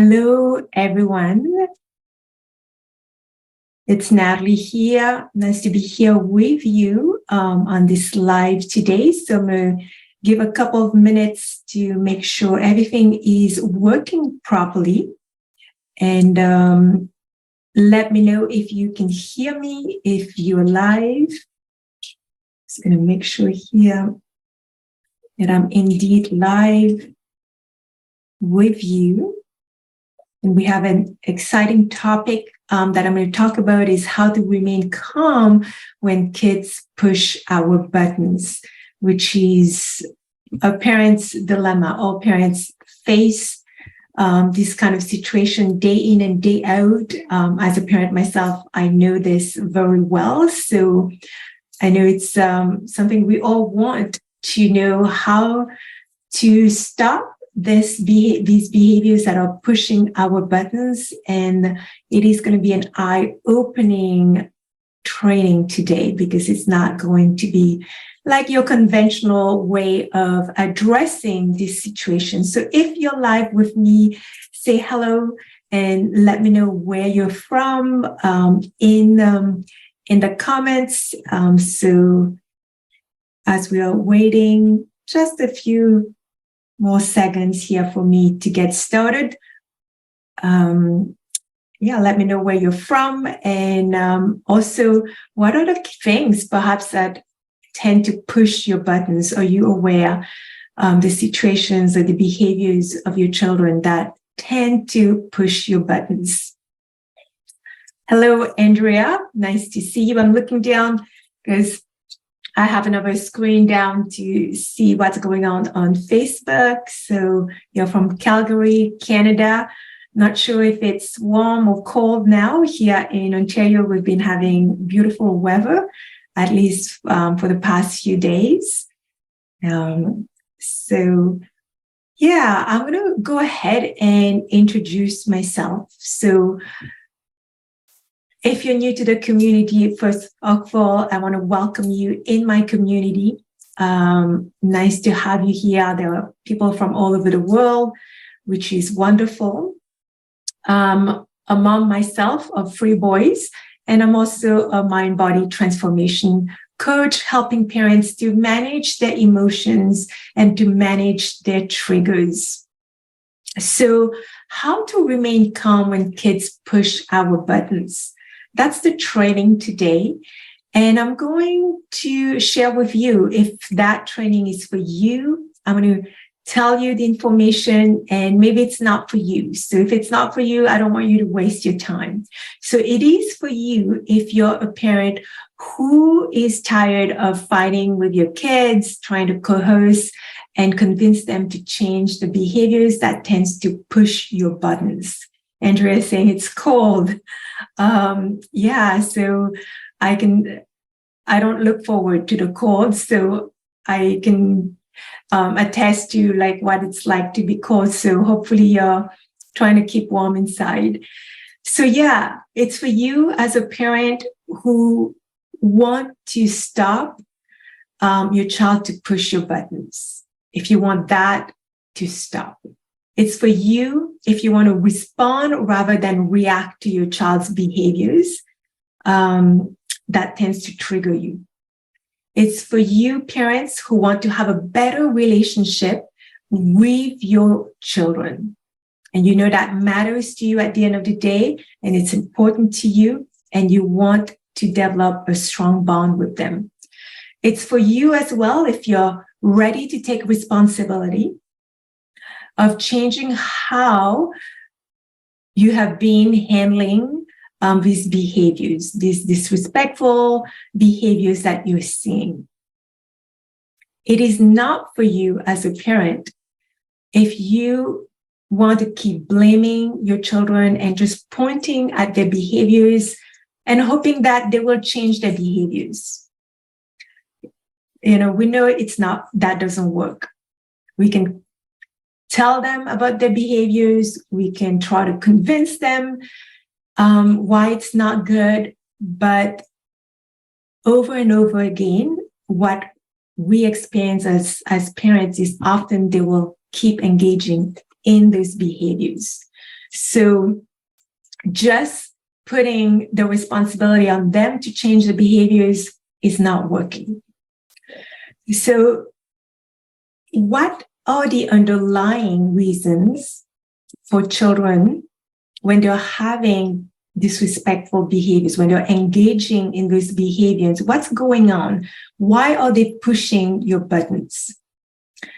Hello, everyone. It's Natalie here. Nice to be here with you on this live today. So I'm going to give a couple of minutes to make sure everything is working properly. And let me know if you can hear me, if you're live. Just going to make sure here that I'm indeed live with you. And we have an exciting topic that I'm going to talk about is how to remain calm when kids push our buttons, which is a parent's dilemma. All parents face this kind of situation day in and day out. As a parent myself, I know this very well. So I know it's something we all want to know how to stop these behaviors that are pushing our buttons, and it is going to be an eye-opening training today because it's not going to be like your conventional way of addressing this situation. So if you're live with me, say hello and let me know where you're from in the comments. So as we are waiting, just a few more seconds here for me to get started. Let me know where you're from, and also what are the things perhaps that tend to push your buttons. Are you aware the situations or the behaviors of your children that tend to push your buttons? Hello, Andrea. Nice to see you. I'm looking down because I have another screen down to see what's going on Facebook. So you're from Calgary, Canada. Not sure if it's warm or cold now. Here in Ontario, we've been having beautiful weather, at least for the past few days. I'm going to go ahead and introduce myself. So if you're new to the community, first of all, I want to welcome you in my community. Nice to have you here. There are people from all over the world, which is wonderful. I'm a mom myself of 3 boys, and I'm also a mind-body transformation coach, helping parents to manage their emotions and to manage their triggers. So how to remain calm when kids push our buttons? That's the training today. And I'm going to share with you if that training is for you. I'm going to tell you the information, and maybe it's not for you. So if it's not for you, I don't want you to waste your time. So it is for you if you're a parent who is tired of fighting with your kids, trying to coerce and convince them to change the behaviors that tends to push your buttons. Andrea is saying it's cold. So I don't look forward to the cold, so I can attest to like what it's like to be cold. So hopefully you're trying to keep warm inside. So it's for you as a parent who want to stop your child to push your buttons. If you want that to stop. It's for you if you want to respond rather than react to your child's behaviors that tends to trigger you. It's for you parents who want to have a better relationship with your children. And you know that matters to you at the end of the day, and it's important to you, and you want to develop a strong bond with them. It's for you as well if you're ready to take responsibility of changing how you have been handling these behaviors, these disrespectful behaviors that you're seeing. It is not for you as a parent if you want to keep blaming your children and just pointing at their behaviors and hoping that they will change their behaviors. We know that doesn't work. We can tell them about their behaviors. We can try to convince them why it's not good. But over and over again, what we experience as parents is often they will keep engaging in those behaviors. So just putting the responsibility on them to change the behaviors is not working. So what are the underlying reasons for children when they're having disrespectful behaviors, when they're engaging in those behaviors? What's going on? Why are they pushing your buttons?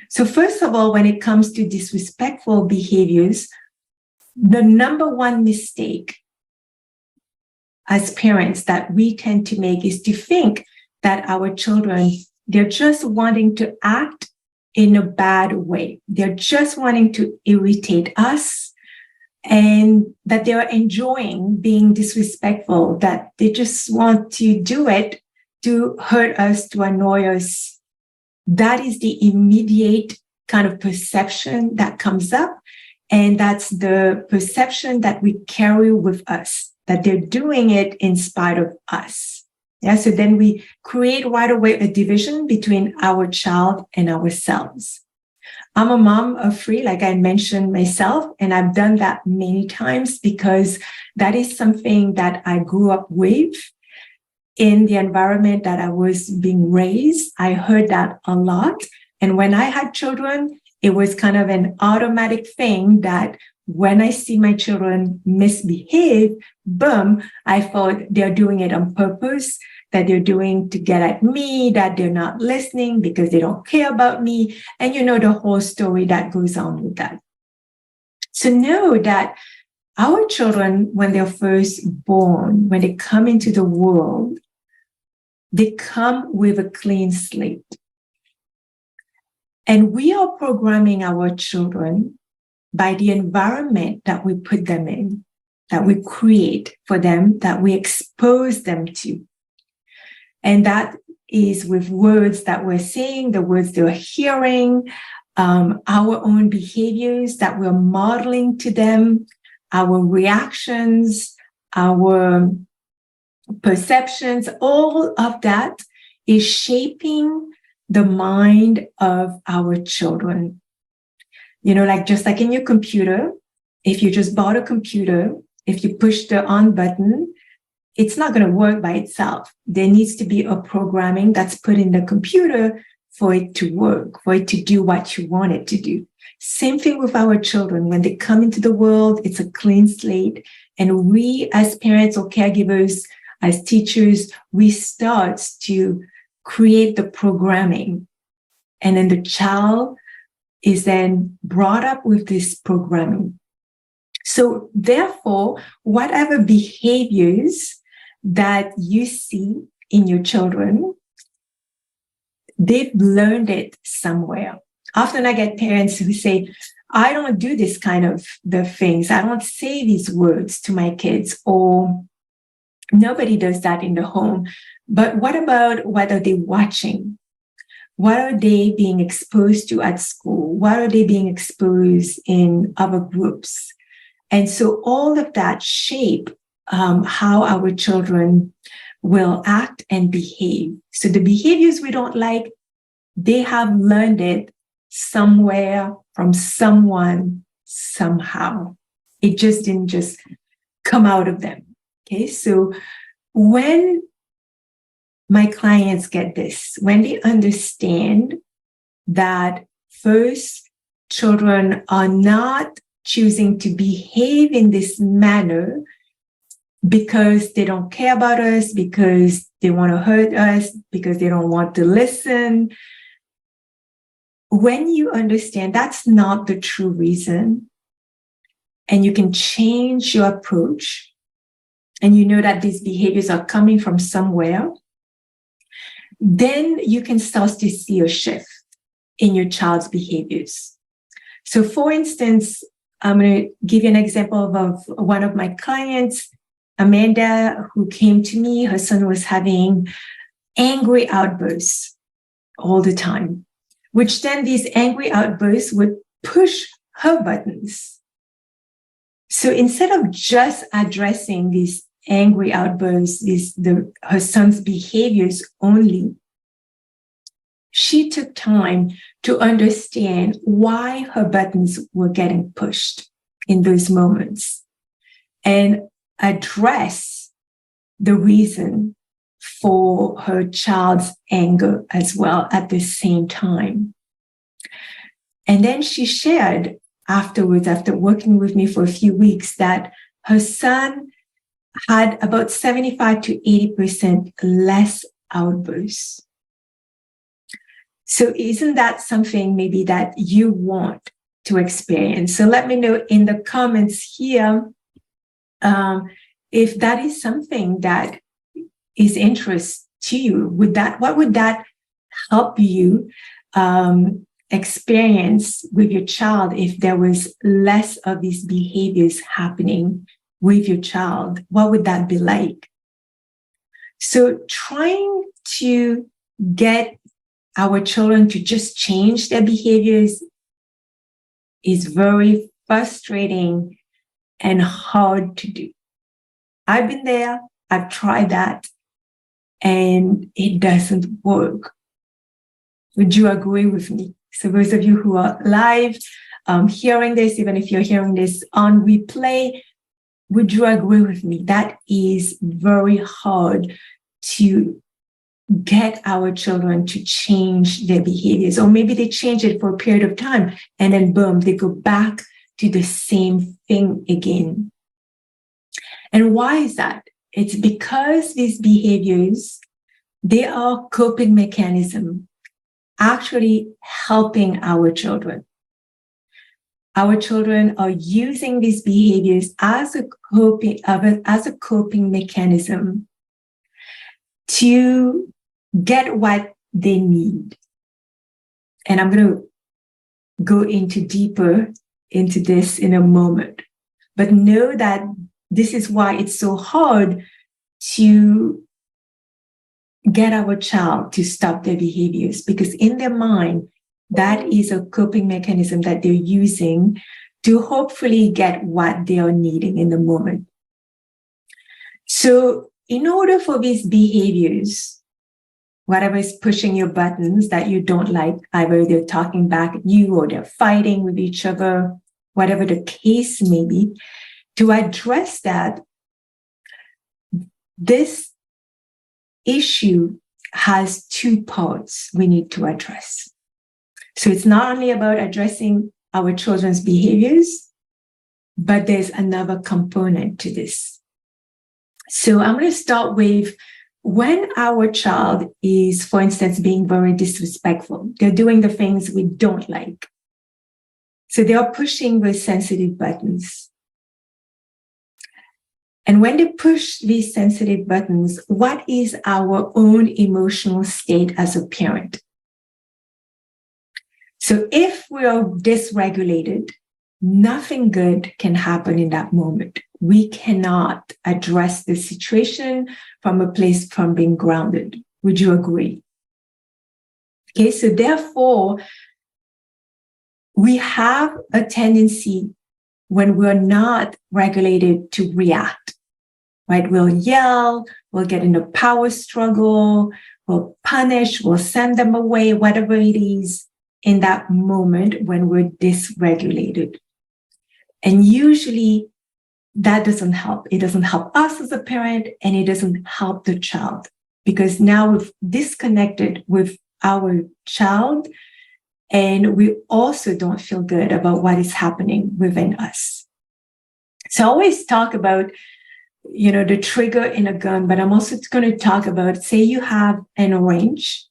So first of all, when it comes to disrespectful behaviors, the number one mistake as parents that we tend to make is to think that our children, they're just wanting to act in a bad way. They're just wanting to irritate us, and that they're enjoying being disrespectful, that they just want to do it to hurt us, to annoy us. That is the immediate kind of perception that comes up. And that's the perception that we carry with us, that they're doing it in spite of us. Yeah, so then we create right away a division between our child and ourselves. I'm a mom of three, like I mentioned myself, and I've done that many times because that is something that I grew up with in the environment that I was being raised. I heard that a lot. And when I had children, it was kind of an automatic thing that when I see my children misbehave, boom, I thought they're doing it on purpose, that they're doing to get at me, that they're not listening because they don't care about me. And you know the whole story that goes on with that. So know that our children, when they're first born, when they come into the world, they come with a clean slate. And we are programming our children by the environment that we put them in, that we create for them, that we expose them to. And that is with words that we're saying, the words they're hearing, our own behaviors that we're modeling to them, our reactions, our perceptions, all of that is shaping the mind of our children. You know, like just like in your computer, if you just bought a computer, if you push the on button, it's not going to work by itself. There needs to be a programming that's put in the computer for it to work, for it to do what you want it to do. Same thing with our children. When they come into the world, it's a clean slate. And we as parents or caregivers, as teachers, we start to create the programming. And then the child is then brought up with this programming. So therefore, whatever behaviors that you see in your children, they've learned it somewhere. Often I get parents who say, I don't do this kind of the things. I don't say these words to my kids, or nobody does that in the home. But what about what are they watching? What are they being exposed to at school? What are they being exposed in other groups? And so all of that shape how our children will act and behave. So the behaviors we don't like, they have learned it somewhere from someone, somehow. It just didn't just come out of them. Okay, so when my clients get this, when they understand that first, children are not choosing to behave in this manner because they don't care about us, because they want to hurt us, because they don't want to listen. When you understand that's not the true reason, and you can change your approach, and you know that these behaviors are coming from somewhere, then you can start to see a shift in your child's behaviors. So for instance, I'm going to give you an example of one of my clients, Amanda, who came to me. Her son was having angry outbursts all the time, which then these angry outbursts would push her buttons. So instead of just addressing these angry outbursts, her son's behaviors only, she took time to understand why her buttons were getting pushed. in those moments and address the reason for her child's anger as well at the same time. And then she shared afterwards, after working with me for a few weeks, that her son had about 75 to 80% less outbursts. So isn't that something maybe that you want to experience? So let me know in the comments here if that is something that is interest to you. What would that help you experience with your child if there was less of these behaviors happening with your child? What would that be like? So trying to get our children to just change their behaviors is very frustrating and hard to do. I've been there, I've tried that, and it doesn't work. Would you agree with me? So those of you who are live hearing this, even if you're hearing this on replay, would you agree with me? That is very hard to get our children to change their behaviors, or maybe they change it for a period of time and then boom, they go back to the same thing again. And why is that? It's because these behaviors, they are coping mechanism actually helping our children. Our children are using these behaviors as a coping mechanism to get what they need. And I'm going to go deeper into this in a moment. But know that this is why it's so hard to get our child to stop their behaviors, because in their mind, that is a coping mechanism that they're using to hopefully get what they are needing in the moment. So in order for these behaviors, whatever is pushing your buttons that you don't like, either they're talking back at you or they're fighting with each other, whatever the case may be, to address that, this issue has two parts we need to address. So it's not only about addressing our children's behaviors, but there's another component to this. So I'm going to start with when our child is, for instance, being very disrespectful. They're doing the things we don't like. So they are pushing those sensitive buttons. And when they push these sensitive buttons, what is our own emotional state as a parent? So if we are dysregulated, nothing good can happen in that moment. We cannot address the situation from a place from being grounded. Would you agree? Okay, so therefore, we have a tendency when we're not regulated to react, right? We'll yell, we'll get in a power struggle, we'll punish, we'll send them away, whatever it is in that moment when we're dysregulated. And usually that doesn't help. It doesn't help us as a parent, and it doesn't help the child, because now we've disconnected with our child, and we also don't feel good about what is happening within us. So I always talk about, the trigger in a gun, but I'm also going to talk about, say you have an orange.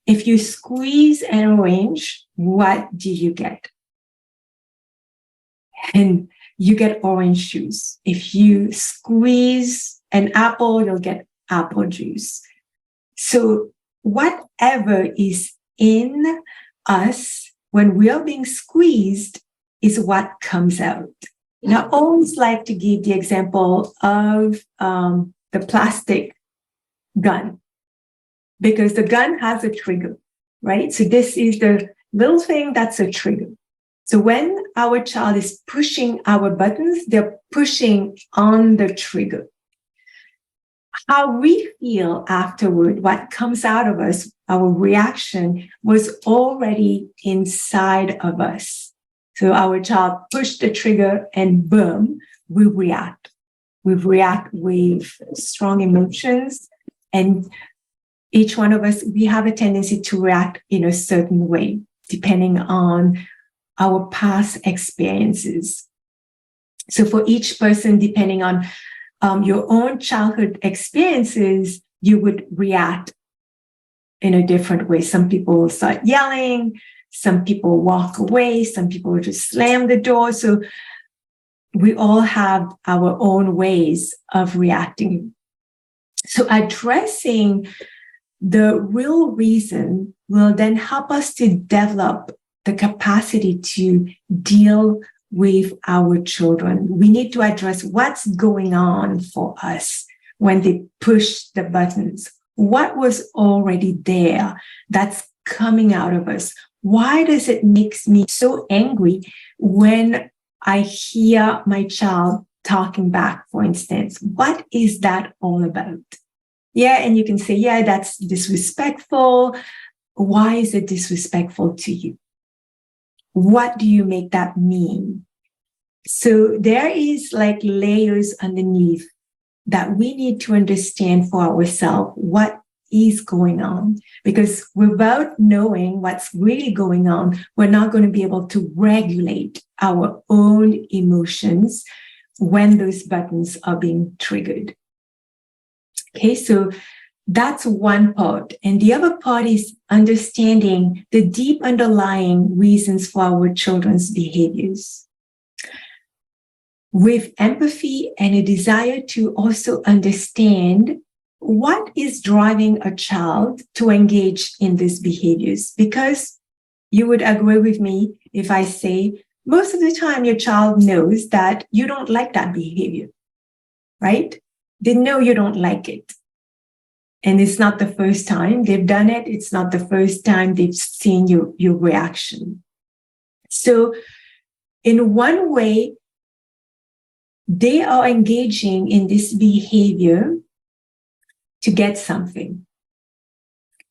If you squeeze an orange, what do you get? And you get orange juice. If you squeeze an apple, you'll get apple juice. So whatever is in us when we are being squeezed is what comes out. And I always like to give the example of the plastic gun, because the gun has a trigger, right? So this is the little thing that's a trigger. So when our child is pushing our buttons, they're pushing on the trigger. How we feel afterward, what comes out of us, our reaction was already inside of us. So our child pushed the trigger and boom, we react. We react with strong emotions, and each one of us, we have a tendency to react in a certain way, depending on our past experiences. So for each person, depending on your own childhood experiences, you would react in a different way. Some people will start yelling, some people walk away, some people will just slam the door. So we all have our own ways of reacting. So addressing the real reason will then help us to develop the capacity to deal with our children. We need to address what's going on for us when they push the buttons. What was already there that's coming out of us? Why does it make me so angry when I hear my child talking back, for instance? What is that all about? Yeah, and you can say, yeah, that's disrespectful. Why is it disrespectful to you? What do you make that mean? So there is like layers underneath that we need to understand for ourselves what is going on. Because without knowing what's really going on, we're not going to be able to regulate our own emotions when those buttons are being triggered. Okay, so that's one part. And the other part is understanding the deep underlying reasons for our children's behaviors, with empathy and a desire to also understand what is driving a child to engage in these behaviors. Because you would agree with me if I say, most of the time your child knows that you don't like that behavior, right? They know you don't like it. And it's not the first time they've done it. It's not the first time they've seen your reaction. So in one way, they are engaging in this behavior to get something.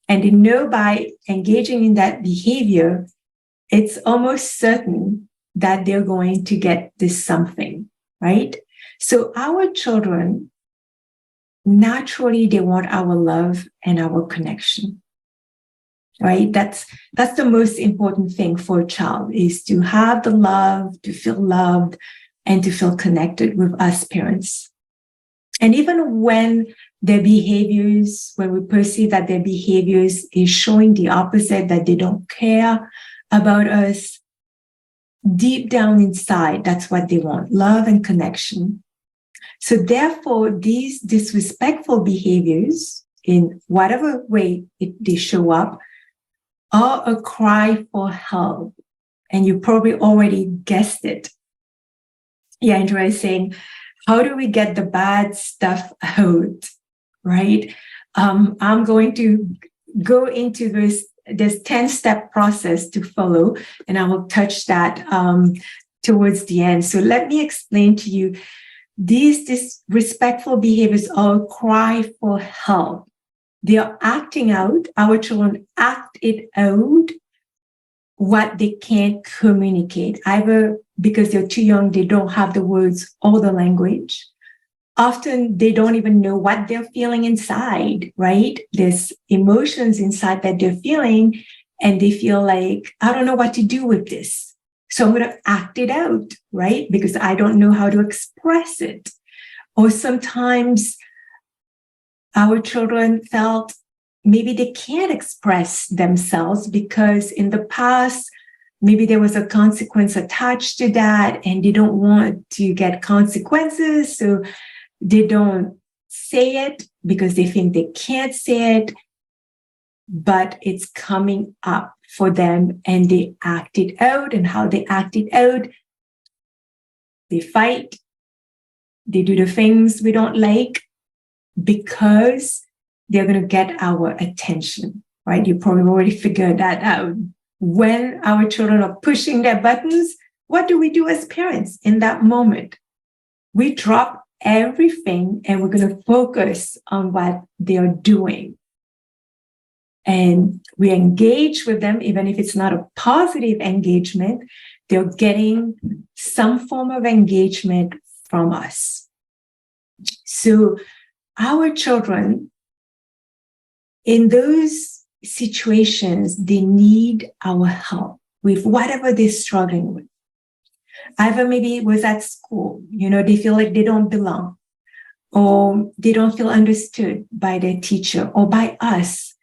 And they know by engaging in that behavior, it's almost certain that they're going to get this something, right? So our children, naturally, they want our love and our connection, right? That's the most important thing for a child, is to have the love, to feel loved, and to feel connected with us parents. And even when their behaviors, when we perceive that their behaviors is showing the opposite, that they don't care about us, deep down inside, that's what they want, love and connection. So therefore, these disrespectful behaviors, in whatever way they show up, are a cry for help. And you probably already guessed it. Yeah, Andrea is saying, how do we get the bad stuff out, right? I'm going to go into this 10-step process to follow, and I will touch that towards the end. So let me explain to you. These disrespectful behaviors are a cry for help. They are acting out, our children act it out, what they can't communicate, either because they're too young, they don't have the words or the language. Often they don't even know what they're feeling inside, right? There's emotions inside that they're feeling, and they feel like, I don't know what to do with this. So I'm going to act it out, right? Because I don't know how to express it. Or sometimes our children felt maybe they can't express themselves because in the past, maybe there was a consequence attached to that, and they don't want to get consequences. So they don't say it because they think they can't say it, but it's coming up for them and they act it out. And how they act it out, they fight, they do the things we don't like because they're going to get our attention, right? You probably already figured that out. When our children are pushing their buttons, what do we do as parents in that moment? We drop everything and we're going to focus on what they're doing. And we engage with them, even if it's not a positive engagement, they're getting some form of engagement from us. So our children, in those situations, they need our help with whatever they're struggling with. Either maybe it was at school, they feel like they don't belong, or they don't feel understood by their teacher or by us.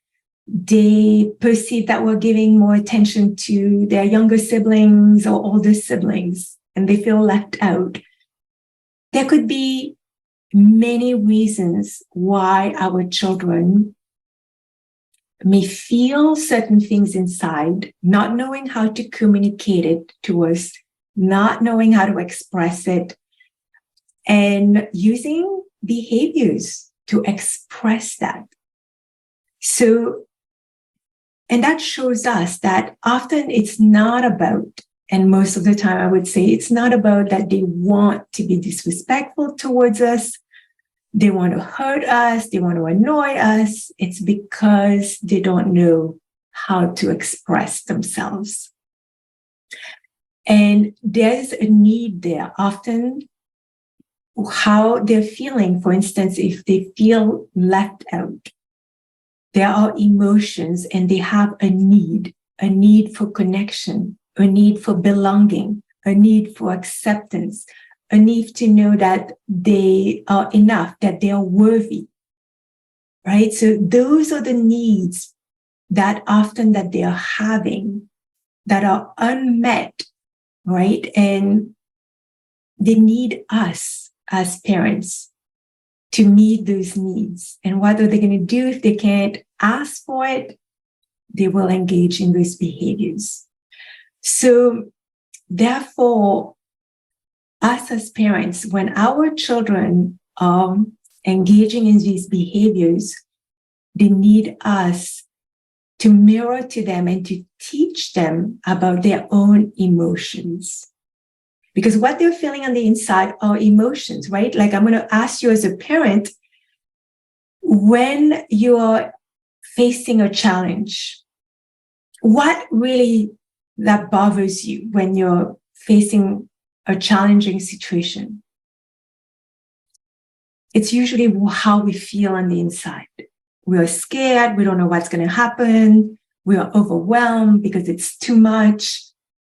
They perceive that we're giving more attention to their younger siblings or older siblings, and they feel left out. There could be many reasons why our children may feel certain things inside, not knowing how to communicate it to us, not knowing how to express it, and using behaviors to express that. So, and that shows us that often it's not about, and most of the time I would say it's not about that they want to be disrespectful towards us, they want to hurt us, they want to annoy us. It's because they don't know how to express themselves. And there's a need there. Often how they're feeling, for instance, if they feel left out, there are emotions and they have a need for connection, a need for belonging, a need for acceptance, a need to know that they are enough, that they are worthy, right? So those are the needs that often that they are having that are unmet, right? And they need us as parents to meet those needs. And what are they going to do if they can't ask for it? They will engage in those behaviors. So therefore, us as parents, when our children are engaging in these behaviors, they need us to mirror to them and to teach them about their own emotions. Because what they're feeling on the inside are emotions, right? Like I'm going to ask you as a parent, when you're facing a challenge, what really that bothers you when you're facing a challenging situation? It's usually how we feel on the inside. We are scared. We don't know what's going to happen. We are overwhelmed because it's too much.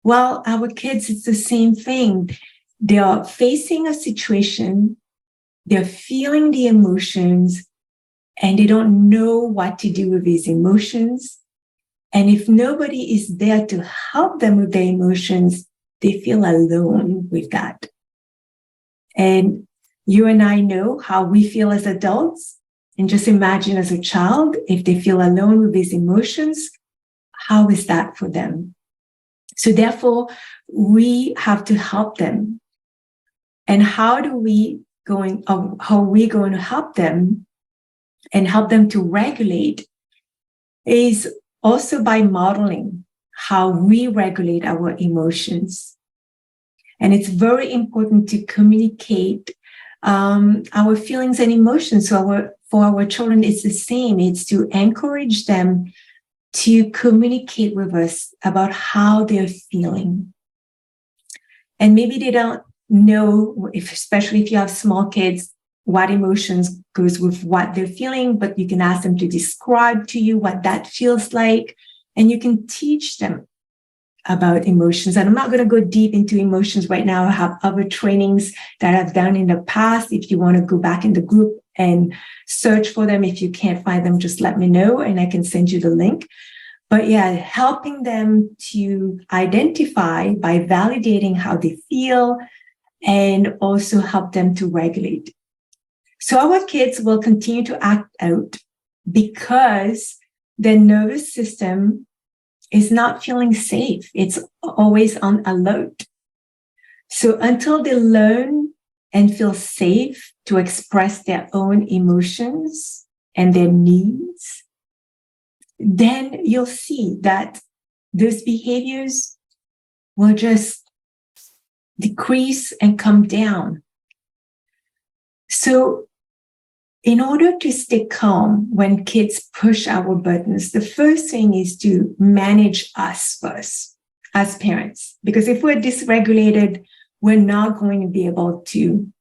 Well, our kids, it's the same thing. They are facing a situation. They're feeling the emotions and they don't know what to do with these emotions. And if nobody is there to help them with their emotions, they feel alone with that. And you and I know how we feel as adults. And just imagine as a child, if they feel alone with these emotions, how is that for them? So therefore, we have to help them. And how are we going to help them and help them to regulate is also by modeling how we regulate our emotions. And it's very important to communicate our feelings and emotions. So for our children, it's the same. It's to encourage them to communicate with us about how they're feeling. And maybe they don't know, especially if you have small kids, what emotions goes with what they're feeling, but you can ask them to describe to you what that feels like, and you can teach them about emotions. And I'm not going to go deep into emotions right now. I have other trainings that I've done in the past. If you want to go back in the group and search for them, if you can't find them, just let me know and I can send you the link. But yeah, helping them to identify by validating how they feel and also help them to regulate. So our kids will continue to act out because their nervous system is not feeling safe. It's always on alert. So until they learn and feel safe to express their own emotions and their needs, then you'll see that those behaviors will just decrease and come down. So in order to stay calm when kids push our buttons, the first thing is to manage us first. as parents. Because if we're dysregulated, we're not going to be able to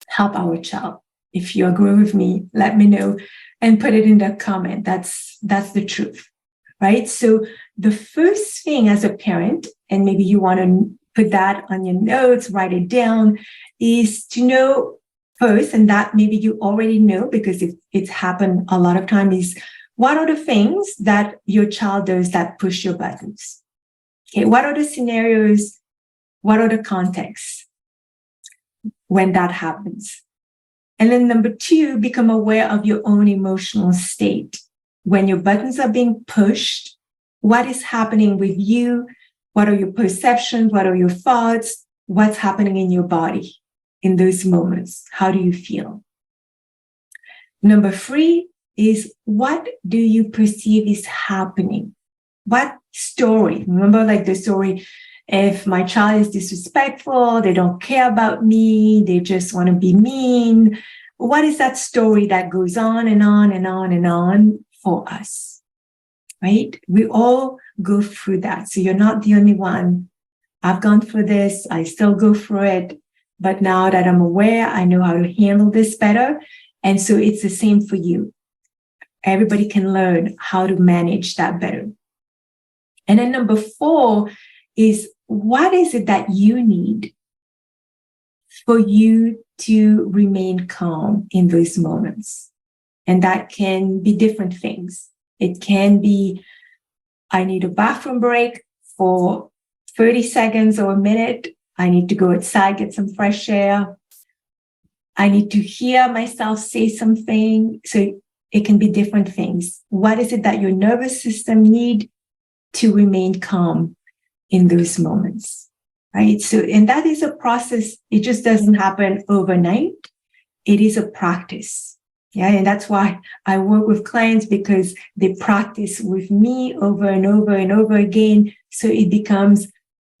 help our child. If you agree with me, let me know and put it in the comment. That's the truth, right? So the first thing as a parent, and maybe you want to put that on your notes, write it down, is to know first, and that maybe you already know because it's happened a lot of times, is what are the things that your child does that push your buttons? Okay, what are the scenarios? What are the contexts when that happens? And then number two, become aware of your own emotional state. When your buttons are being pushed, what is happening with you? What are your perceptions? What are your thoughts? What's happening in your body in those moments? How do you feel? Number three is, what do you perceive is happening? What story? Remember, like the story, if my child is disrespectful, they don't care about me, they just want to be mean. What is that story that goes on and on and on and on for us, right? We all go through that. So you're not the only one. I've gone through this. I still go through it. But now that I'm aware, I know how to handle this better. And so it's the same for you. Everybody can learn how to manage that better. And then number four is, what is it that you need for you to remain calm in those moments? And that can be different things. It can be, I need a bathroom break for 30 seconds or a minute. I need to go outside, get some fresh air. I need to hear myself say something. So it can be different things. What is it that your nervous system needs to remain calm in those moments, right? So, and that is a process. It just doesn't happen overnight. It is a practice. Yeah. And that's why I work with clients, because they practice with me over and over and over again. So it becomes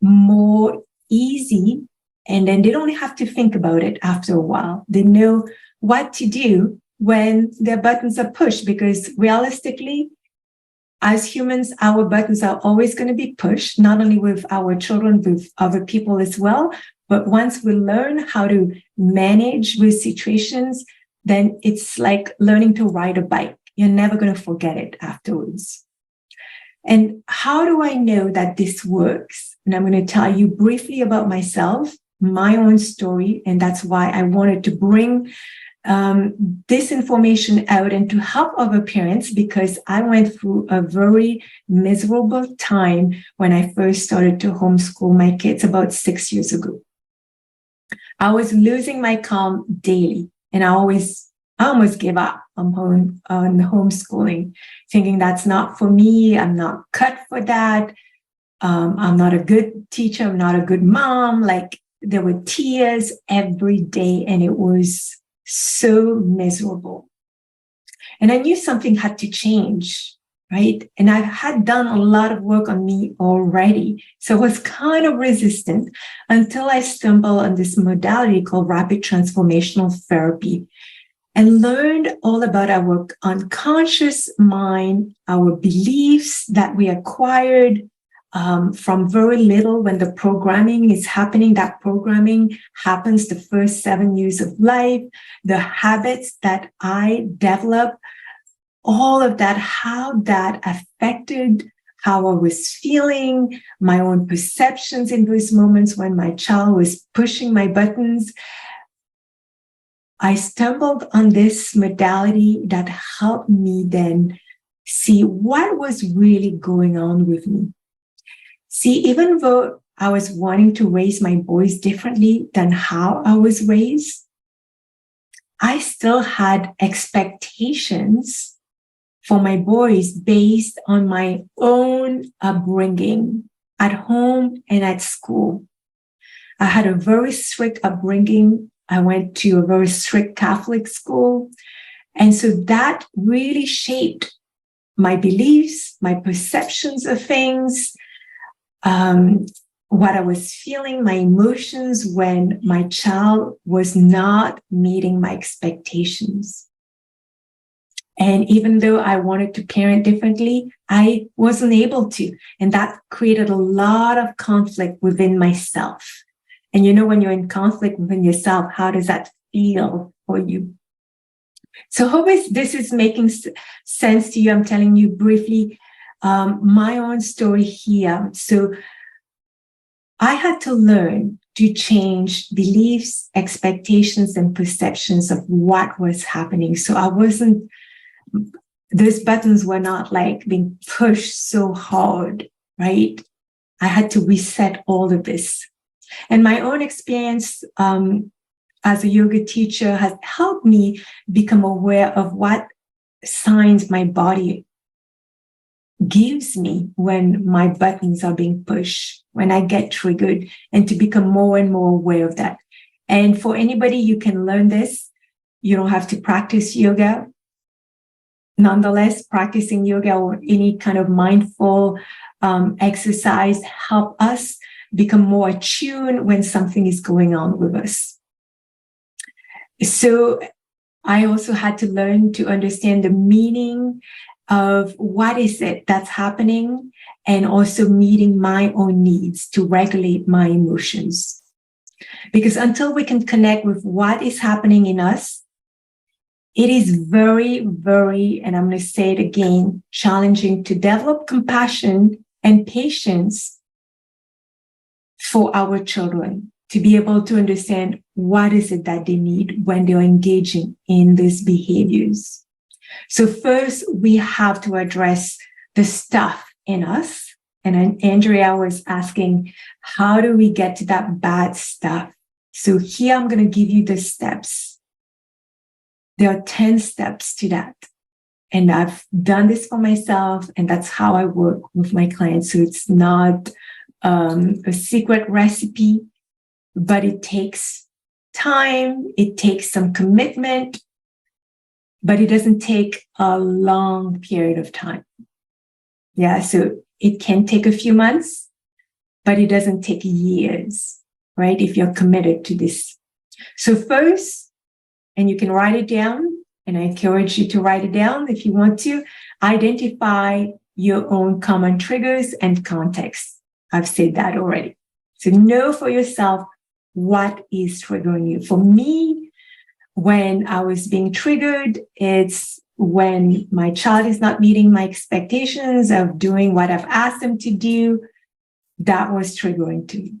more easy. And then they don't have to think about it after a while. They know what to do when their buttons are pushed, because realistically, as humans, our buttons are always going to be pushed, not only with our children, with other people as well. But once we learn how to manage with situations, then it's like learning to ride a bike. You're never going to forget it afterwards. And how do I know that this works? And I'm going to tell you briefly about myself, my own story. And that's why I wanted to bring this information out and to help other parents, because I went through a very miserable time when I first started to homeschool my kids about 6 years ago. I was losing my calm daily, and I almost gave up on homeschooling, thinking that's not for me. I'm not cut for that. I'm not a good teacher. I'm not a good mom. Like, there were tears every day, and it was so miserable. And I knew something had to change, right? And I had done a lot of work on me already. So I was kind of resistant until I stumbled on this modality called rapid transformational therapy and learned all about our unconscious mind, our beliefs that we acquired from very little when the programming is happening. That programming happens the first 7 years of life, the habits that I developed, all of that, how that affected how I was feeling, my own perceptions in those moments when my child was pushing my buttons. I stumbled on this modality that helped me then see what was really going on with me. See, even though I was wanting to raise my boys differently than how I was raised, I still had expectations for my boys based on my own upbringing at home and at school. I had a very strict upbringing. I went to a very strict Catholic school. And so that really shaped my beliefs, my perceptions of things, what I was feeling, my emotions when my child was not meeting my expectations. And even though I wanted to parent differently, I wasn't able to. And that created a lot of conflict within myself. And when you're in conflict within yourself, how does that feel for you? So hope this is making sense to you. I'm telling you briefly my own story here. So I had to learn to change beliefs, expectations, and perceptions of what was happening. So those buttons were not like being pushed so hard, right? I had to reset all of this. And my own experience as a yoga teacher has helped me become aware of what signs my body gives me when my buttons are being pushed, when I get triggered, and to become more and more aware of that. And for anybody, you can learn this. You don't have to practice yoga. Nonetheless, practicing yoga or any kind of mindful exercise help us become more attuned when something is going on with us. So I also had to learn to understand the meaning of what is it that's happening, and also meeting my own needs to regulate my emotions. Because until we can connect with what is happening in us, it is very, very, and I'm going to say it again, challenging to develop compassion and patience for our children, to be able to understand what is it that they need when they're engaging in these behaviors. So first, we have to address the stuff in us. And Andrea was asking, how do we get to that bad stuff? So here I'm going to give you the steps. There are 10 steps to that. And I've done this for myself, and that's how I work with my clients. So it's not a secret recipe, but it takes time. It takes some commitment, but it doesn't take a long period of time. Yeah, so it can take a few months, but it doesn't take years, right? If you're committed to this. So first, and you can write it down, and I encourage you to write it down if you want to, identify your own common triggers and context. I've said that already. So know for yourself what is triggering you. For me, when I was being triggered, it's when my child is not meeting my expectations of doing what I've asked them to do. That was triggering to me,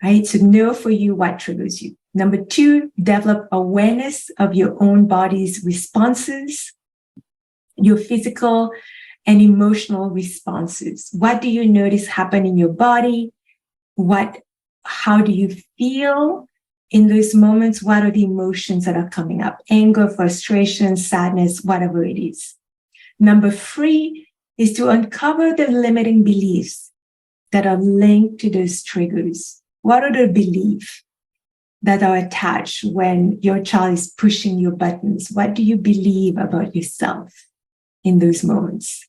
right? So know for you what triggers you. Number 2, develop awareness of your own body's responses, your physical and emotional responses. What do you notice happen in your body? How do you feel in those moments? What are the emotions that are coming up? Anger, frustration, sadness, whatever it is. Number 3 is to uncover the limiting beliefs that are linked to those triggers. What are the beliefs that are attached when your child is pushing your buttons? What do you believe about yourself in those moments?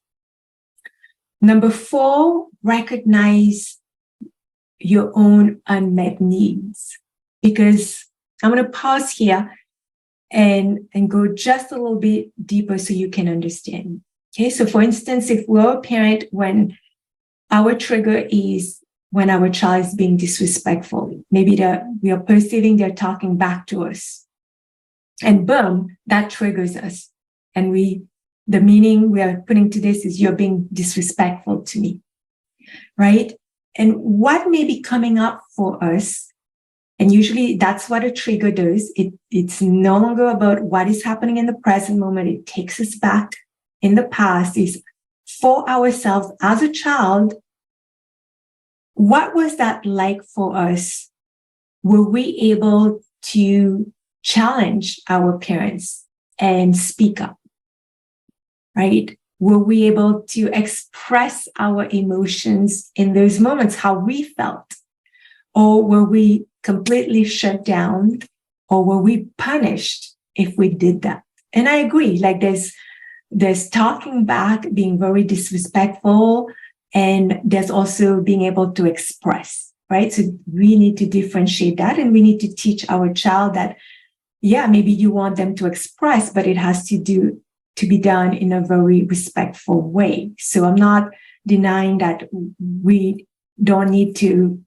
Number 4, recognize your own unmet needs. Because I'm going to pause here and go just a little bit deeper so you can understand. Okay, so for instance, if we're a parent, when our trigger is when our child is being disrespectful, maybe we are perceiving they're talking back to us, and boom, that triggers us. And the meaning we are putting to this is, you're being disrespectful to me, right? And what may be coming up for us, and usually that's what a trigger does. It's no longer about what is happening in the present moment. It takes us back in the past. Is for ourselves as a child, what was that like for us? Were we able to challenge our parents and speak up, right? Were we able to express our emotions in those moments, how we felt? Or were we completely shut down, or were we punished if we did that? And I agree, like there's talking back, being very disrespectful, and there's also being able to express, right? So we need to differentiate that, and we need to teach our child that, yeah, maybe you want them to express, but it has to do to be done in a very respectful way. So I'm not denying that we don't need to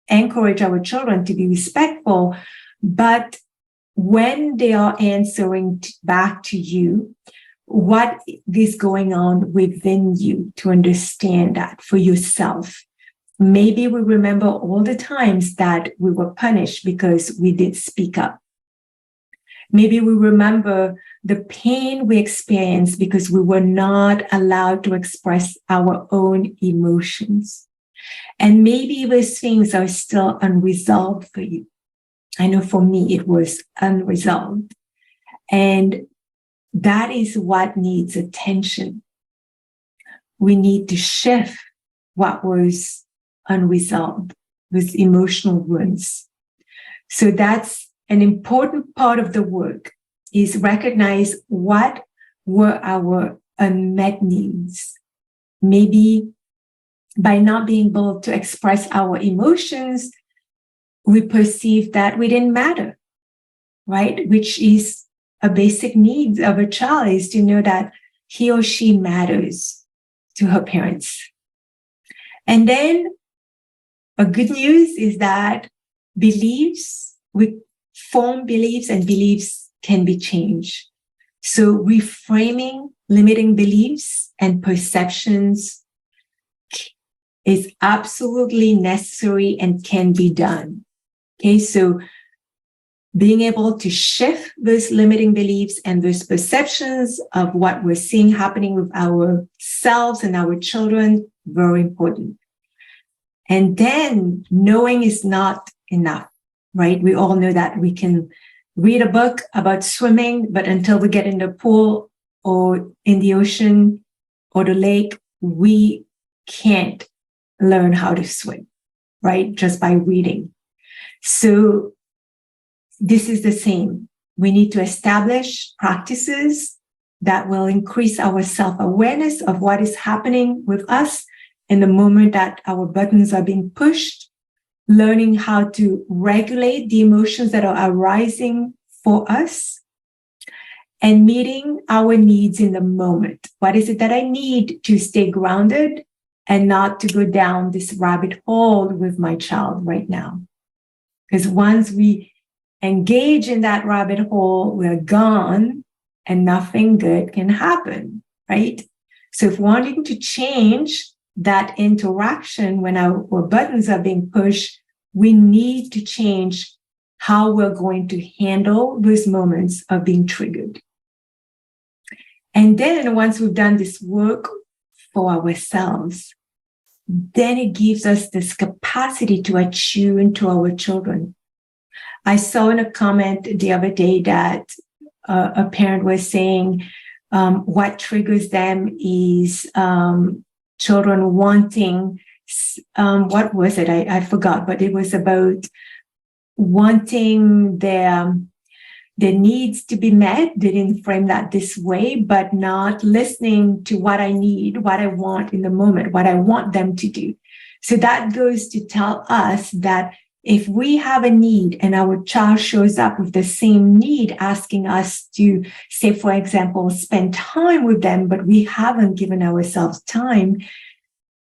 encourage our children to be respectful, but when they are answering back to you, what is going on within you to understand that for yourself? Maybe we remember all the times that we were punished because we did speak up. Maybe we remember the pain we experienced because we were not allowed to express our own emotions. And maybe those things are still unresolved for you. I know for me, it was unresolved. And that is what needs attention. We need to shift what was unresolved, those emotional wounds. So that's an important part of the work, is recognize what were our unmet needs. Maybe by not being able to express our emotions, we perceive that we didn't matter, right? Which is a basic need of a child, is to know that he or she matters to her parents. And then a good news is that we form beliefs, and beliefs can be changed. So reframing limiting beliefs and perceptions is absolutely necessary and can be done. Okay, so being able to shift those limiting beliefs and those perceptions of what we're seeing happening with ourselves and our children, very important. And then knowing is not enough, right? We all know that we can read a book about swimming, but until we get in the pool or in the ocean or the lake, we can't learn how to swim, right? Just by reading. So this is the same. We need to establish practices that will increase our self-awareness of what is happening with us in the moment that our buttons are being pushed, learning how to regulate the emotions that are arising for us, and meeting our needs in the moment. What is it that I need to stay grounded and not to go down this rabbit hole with my child right now? Because once we engage in that rabbit hole, we're gone and nothing good can happen, right? So if wanting to change that interaction when our buttons are being pushed, we need to change how we're going to handle those moments of being triggered. And then once we've done this work for ourselves, then it gives us this capacity to attune to our children. I saw in a comment the other day that a parent was saying what triggers them is children wanting, what was it? I forgot, but it was about wanting their needs to be met. They didn't frame that this way, but not listening to what I need, what I want in the moment, what I want them to do. So that goes to tell us that if we have a need and our child shows up with the same need, asking us to, say, for example, spend time with them, but we haven't given ourselves time,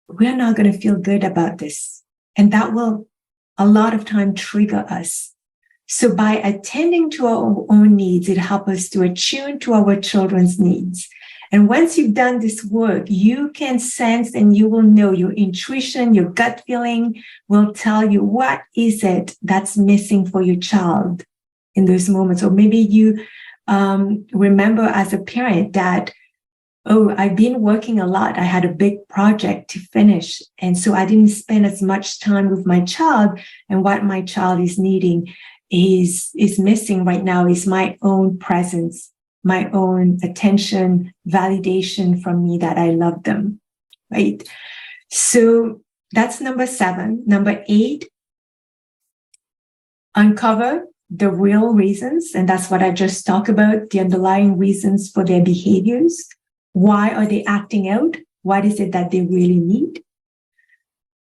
we're not going to feel good about this. And that will a lot of time trigger us. So by attending to our own needs, it helps us to attune to our children's needs. And once you've done this work, you can sense and you will know, your intuition, your gut feeling will tell you what is it that's missing for your child in those moments. Or maybe you remember as a parent that, oh, I've been working a lot. I had a big project to finish. And so I didn't spend as much time with my child. And what my child is needing is missing right now is my own presence, my own attention, validation from me that I love them, right? So that's number 7. Number 8, uncover the real reasons. And that's what I just talked about, the underlying reasons for their behaviors. Why are they acting out? What is it that they really need?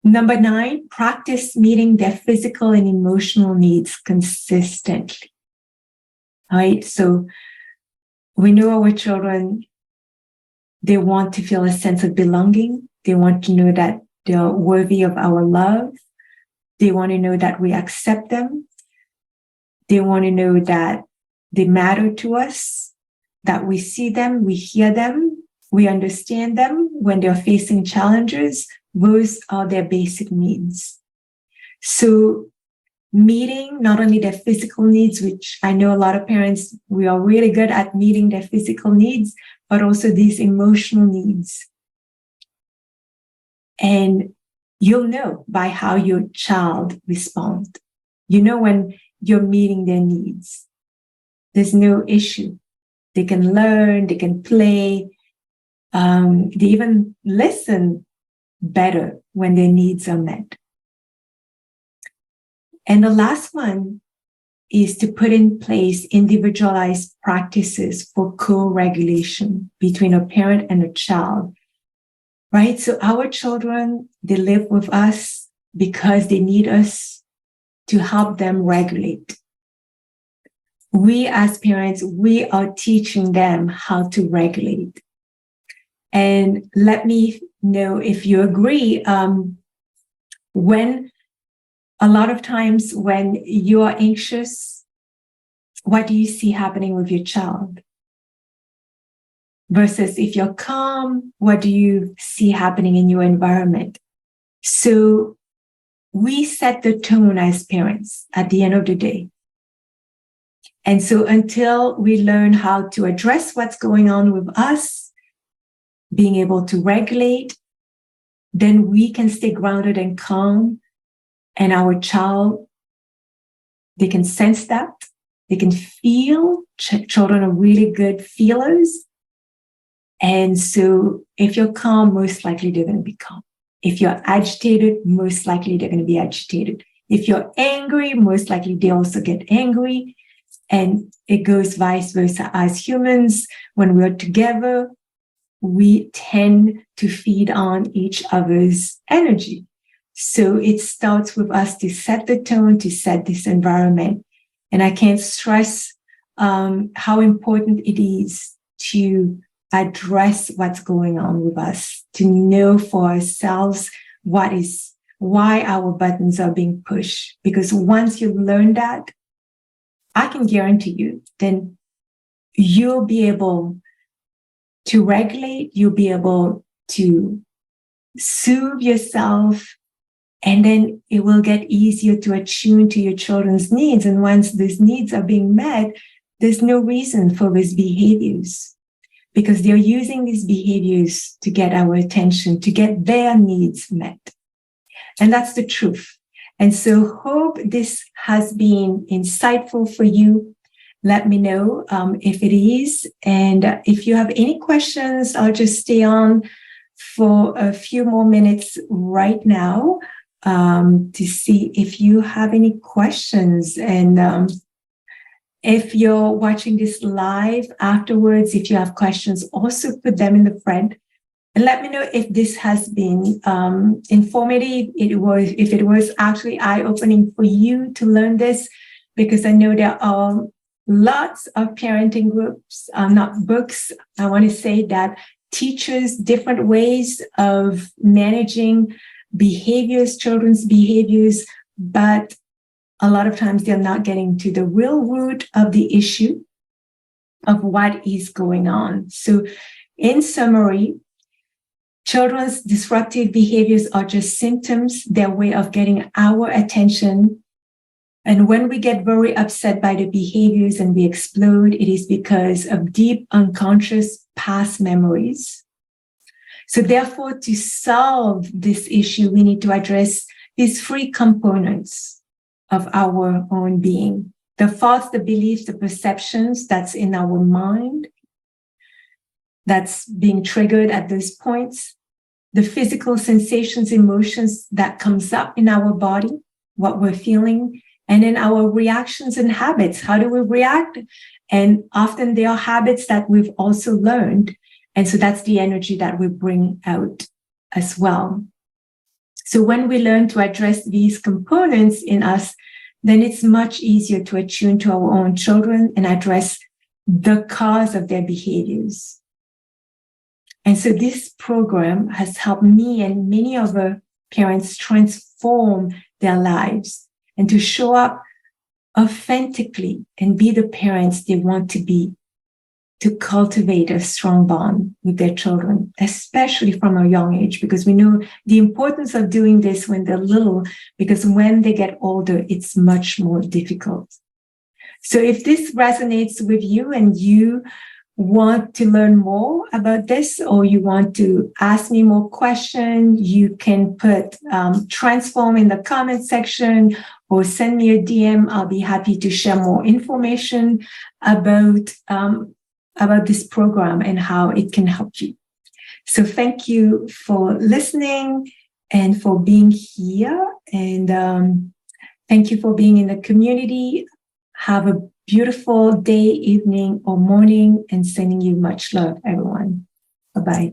Number 9, practice meeting their physical and emotional needs consistently. All right, so we know our children They want to feel a sense of belonging. They want to know that they're worthy of our love. They want to know that we accept them. They want to know that they matter to us, that we see them, we hear them, we understand them when they're facing challenges. Those are their basic needs. So meeting not only their physical needs, which I know a lot of parents, we are really good at meeting their physical needs, but also these emotional needs. And you'll know by how your child responds. You know when you're meeting their needs. There's no issue. They can learn, they can play, they even listen better when their needs are met. And the last one is to put in place individualized practices for co-regulation between a parent and a child, right? So our children, they live with us because they need us to help them regulate. We as parents, we are teaching them how to regulate. And let me know if you agree, when a lot of times when you are anxious, what do you see happening with your child? Versus if you're calm, what do you see happening in your environment? So we set the tone as parents at the end of the day. And so until we learn how to address what's going on with us, being able to regulate, then we can stay grounded and calm. And our child, they can sense that, they can feel. Children are really good feelers. And so if you're calm, most likely they're going to be calm. If you're agitated, most likely they're going to be agitated. If you're angry, most likely they also get angry. And it goes vice versa. As humans, when we're together, we tend to feed on each other's energy. So it starts with us to set the tone, to set this environment. And I can't stress how important it is to address what's going on with us, to know for ourselves why our buttons are being pushed. Because once you've learned that, I can guarantee you, then you'll be able to regulate, you'll be able to soothe yourself, and then it will get easier to attune to your children's needs. And once these needs are being met, there's no reason for these behaviors, because they're using these behaviors to get our attention, to get their needs met. And that's the truth. And so hope this has been insightful for you. Let me know if it is. And if you have any questions, I'll just stay on for a few more minutes right now to see if you have any questions. And if you're watching this live afterwards, if you have questions, also put them in the thread. And let me know if this has been informative. If it was actually eye-opening for you to learn this, because I know there are lots of parenting groups, not books. I want to say that teaches different ways of managing behaviors, children's behaviors, but a lot of times they're not getting to the real root of the issue of what is going on. So in summary, children's disruptive behaviors are just symptoms, their way of getting our attention. And when we get very upset by the behaviors and we explode, it is because of deep unconscious past memories. So therefore, to solve this issue, we need to address these three components of our own being: the thoughts, the beliefs, the perceptions that's in our mind, that's being triggered at those points, the physical sensations, emotions that comes up in our body, what we're feeling, and then our reactions and habits. How do we react? And often they are habits that we've also learned. And so that's the energy that we bring out as well. So when we learn to address these components in us, then it's much easier to attune to our own children and address the cause of their behaviors. And so this program has helped me and many other parents transform their lives and to show up authentically and be the parents they want to be, to cultivate a strong bond with their children, especially from a young age, because we know the importance of doing this when they're little, because when they get older, it's much more difficult. So if this resonates with you and you want to learn more about this, or you want to ask me more questions, you can put transform in the comment section or send me a DM. I'll be happy to share more information about this program and how it can help you. So thank you for listening and for being here. And thank you for being in the community. Have a beautiful day, evening, or morning, and sending you much love, everyone. Bye-bye.